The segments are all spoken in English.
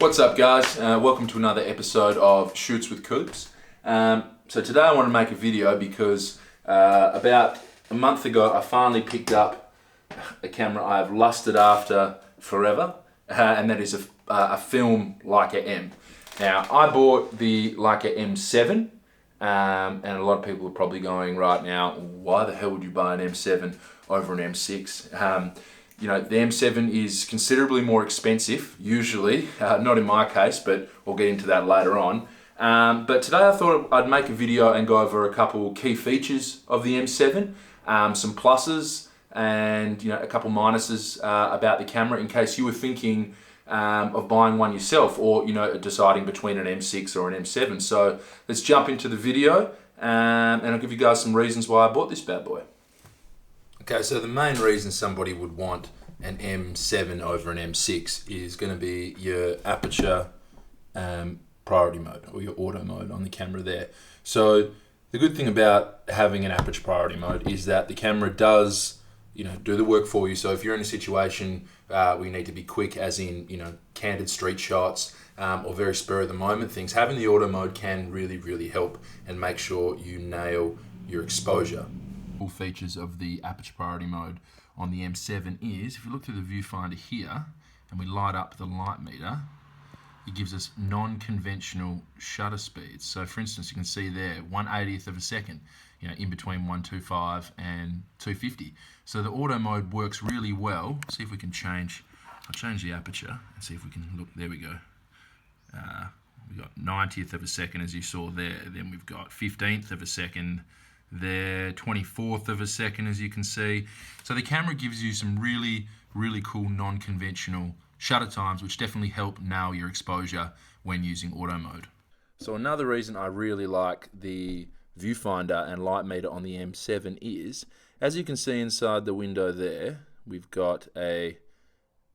What's up, guys? Welcome to another episode of Shoots with Coops. So today I want to make a video because about a month ago I finally picked up a camera I have lusted after forever, and that is a film Leica M. Now, I bought the Leica M6, and a lot of people are probably going right now, why the hell would you buy an M7 over an M6? You know, the M7 is considerably more expensive, usually, not in my case, but we'll get into that later on. But today I thought I'd make a video and go over a couple key features of the M7, some pluses and a couple minuses about the camera in case you were thinking of buying one yourself or deciding between an M6 or an M7. So let's jump into the video and I'll give you guys some reasons why I bought this bad boy. Okay, so the main reason somebody would want an M7 over an M6 is going to be your aperture priority mode or your auto mode on the camera there. So the good thing about having an aperture priority mode is that the camera does do the work for you. So if you're in a situation where you need to be quick, as in candid street shots or very spur of the moment things, having the auto mode can really help and make sure you nail your exposure. Features of the aperture priority mode on the M7 is, if you look through the viewfinder here and we light up the light meter, it gives us non-conventional shutter speeds. So for instance, you can see there 1/80th of a second, in between 125 and 250. So the auto mode works really well. See if we can I'll change the aperture and see if we can look, there we go. We've got 90th of a second as you saw there, then we've got 15th of a second there, 24th of a second as you can see. So the camera gives you some really cool non-conventional shutter times, which definitely help nail your exposure when using auto mode. So another reason I really like the viewfinder and light meter on the M7 is, as you can see inside the window there, we've got a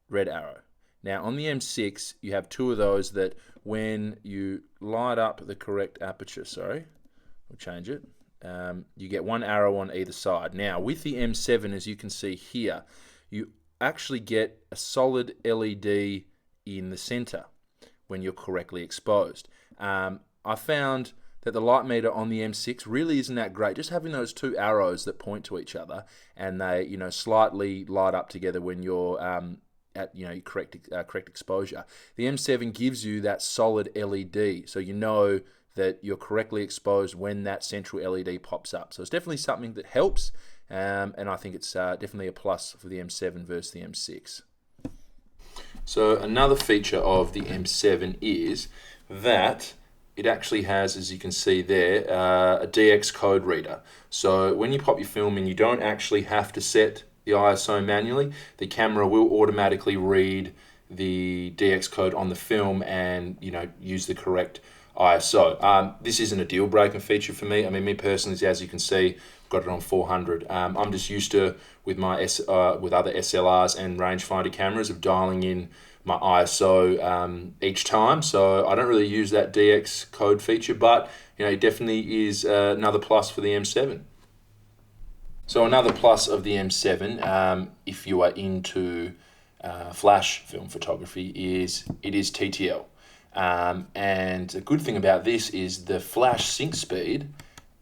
red arrow. Now on the M6 you have two of those that when you light up the correct aperture, we'll change it, you get one arrow on either side. Now with the M7, as you can see here, you actually get a solid LED in the center when you're correctly exposed. I found that the light meter on the M6 really isn't that great. Just having those two arrows that point to each other and they slightly light up together when you're at correct exposure. The M7 gives you that solid LED, so you know that you're correctly exposed when that central LED pops up. So it's definitely something that helps, and I think it's definitely a plus for the M7 versus the M6. So another feature of the M7 is that it actually has, as you can see there, a DX code reader. So when you pop your film in, you don't actually have to set the ISO manually. The camera will automatically read the DX code on the film and use the correct ISO. This isn't a deal breaking feature for me. I mean, me personally, as you can see, I've got it on 400. I'm just used to, with my with other SLRs and rangefinder cameras, of dialing in my ISO each time. So I don't really use that DX code feature, but it definitely is another plus for the M7. So another plus of the M7, if you are into flash film photography, is it is TTL. And the good thing about this is the flash sync speed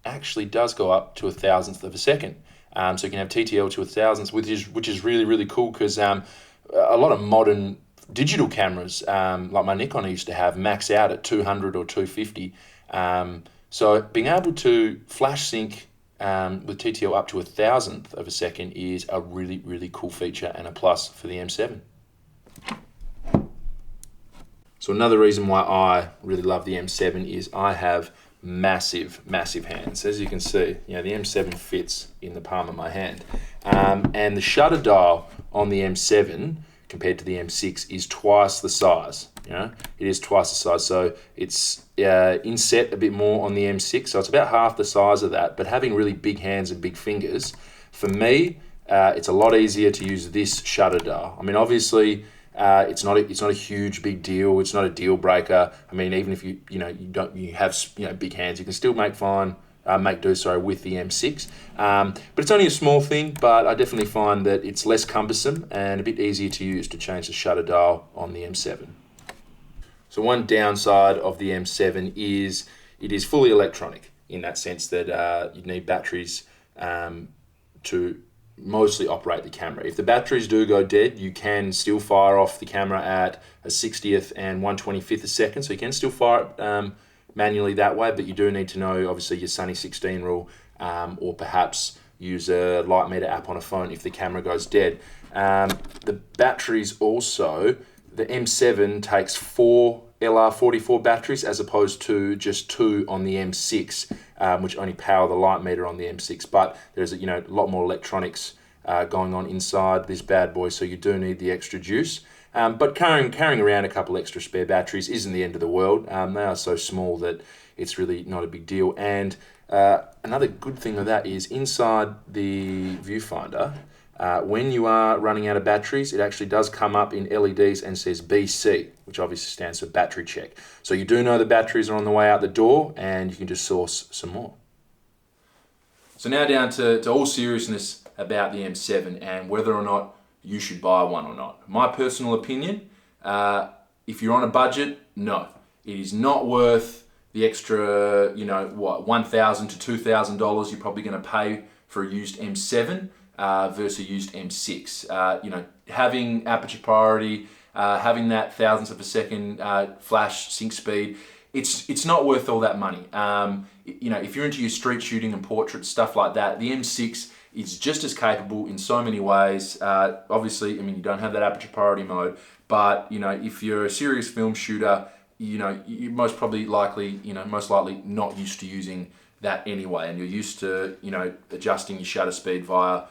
actually does go up to 1,000th of a second. So you can have TTL to 1,000th, which is really cool, because a lot of modern digital cameras, like my Nikon used to have, max out at 200 or 250. So being able to flash sync with TTL up to 1,000th of a second is a really cool feature and a plus for the M7. So another reason why I really love the M7 is I have massive hands. As you can see, the M7 fits in the palm of my hand. And the shutter dial on the M7 compared to the M6 is twice the size. It is twice the size. So it's inset a bit more on the M6. So it's about half the size of that. But having really big hands and big fingers, for me, it's a lot easier to use this shutter dial. I mean, obviously, it's not a huge big deal. It's not a deal breaker. I mean, even if you have big hands, you can still make do with the M6. But it's only a small thing. But I definitely find that it's less cumbersome and a bit easier to use to change the shutter dial on the M7. So one downside of the M7 is it is fully electronic in that sense that you need batteries to mostly operate the camera. If the batteries do go dead, you can still fire off the camera at a 60th and 1/25th a second, so you can still fire it manually that way, but you do need to know obviously your Sunny 16 rule, or perhaps use a light meter app on a phone if the camera goes dead. The batteries also, the M7 takes 4 LR44 batteries as opposed to just 2 on the M6, which only power the light meter on the M6. But there's a lot more electronics going on inside this bad boy, so you do need the extra juice. But carrying around a couple extra spare batteries isn't the end of the world. They are so small that it's really not a big deal. And another good thing of that is inside the viewfinder, when you are running out of batteries, it actually does come up in LEDs and says BC, which obviously stands for battery check. So you do know the batteries are on the way out the door, and you can just source some more. So now down to all seriousness about the M7 and whether or not you should buy one or not. My personal opinion, if you're on a budget, no. It is not worth the extra, $1,000 to $2,000 you're probably going to pay for a used M7 versus a used M6. Having aperture priority, having that thousandths of a second flash sync speed, it's not worth all that money. If you're into your street shooting and portraits, stuff like that, the M6 is just as capable in so many ways. Obviously, you don't have that aperture priority mode, but if you're a serious film shooter, you're most likely not used to using that anyway, and you're used to adjusting your shutter speed via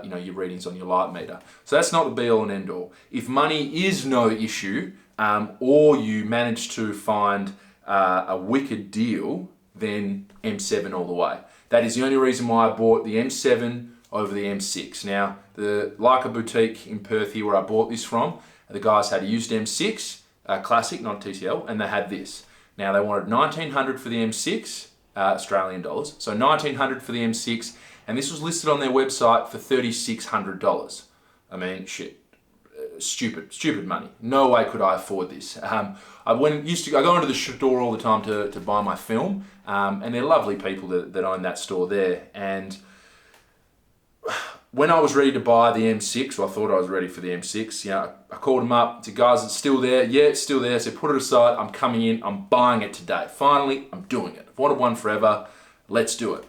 your readings on your light meter. So that's not the be all and end all. If money is no issue, or you manage to find a wicked deal, then M7 all the way. That is the only reason why I bought the M7 over the M6. Now, the Leica boutique in Perth here where I bought this from, the guys had a used M6, classic, not TCL, and they had this. Now, they wanted $1,900 for the M6, Australian dollars, so $1,900 for the M6, and this was listed on their website for $3,600. Shit. Stupid money. No way could I afford this. I go into the store all the time to buy my film, and they're lovely people that own that store there. And when I was ready to buy the M6, I thought I was ready for the M6. I called them up. I said, guys, it's still there. Yeah, it's still there. So put it aside. I'm coming in. I'm buying it today. Finally, I'm doing it. I've wanted one forever. Let's do it.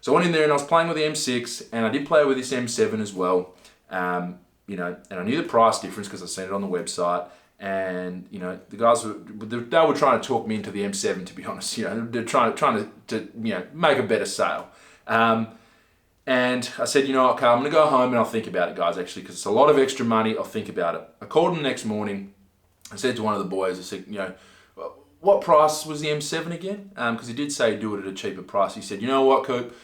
So I went in there and I was playing with the M6, and I did play with this M7 as well. And I knew the price difference because I'd seen it on the website. And the guys were trying to talk me into the M7. To be honest, they're trying to make a better sale. And I said, okay, I'm gonna go home and I'll think about it, guys. Actually, because it's a lot of extra money. I'll think about it. I called them the next morning. I said to one of the boys, I said, what price was the M7 again? Because he did say do it at a cheaper price. He said, you know what, Coop?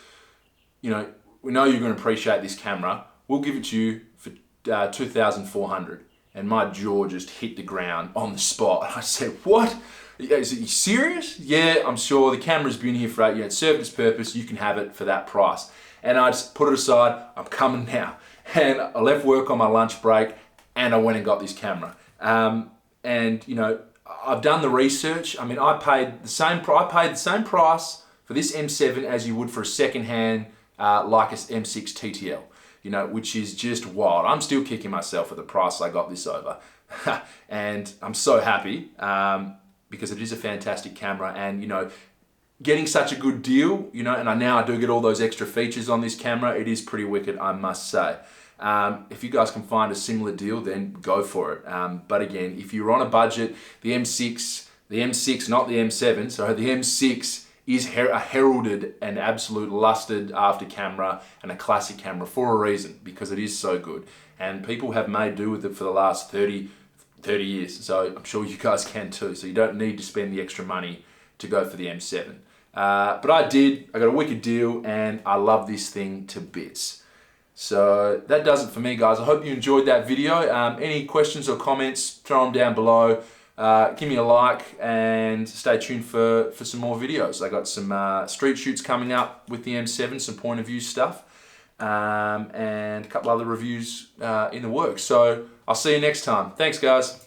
We know you're going to appreciate this camera. We'll give it to you for $2,400. And my jaw just hit the ground on the spot. I said, what? Is it, you serious? Yeah, I'm sure. The camera's been here for 8 years. It served its purpose. You can have it for that price. And I just put it aside. I'm coming now. And I left work on my lunch break and I went and got this camera. I've done the research. I paid the same price for this M7 as you would for a second-hand Leica M6 TTL, which is just wild. I'm still kicking myself at the price I got this over. And I'm so happy because it is a fantastic camera, and getting such a good deal, and I do get all those extra features on this camera. It is pretty wicked, I must say. If you guys can find a similar deal, then go for it. But again, if you're on a budget, the M6, not the M7, so the M6 is a heralded and absolute lusted after camera and a classic camera for a reason, because it is so good. And people have made do with it for the last 30 years. So I'm sure you guys can too. So you don't need to spend the extra money to go for the M7. But I got a wicked deal, and I love this thing to bits. So that does it for me, guys. I hope you enjoyed that video. Any questions or comments, throw them down below. Give me a like and stay tuned for some more videos. I got some street shoots coming up with the M7, some point of view stuff, and a couple other reviews in the works. So I'll see you next time. Thanks, guys.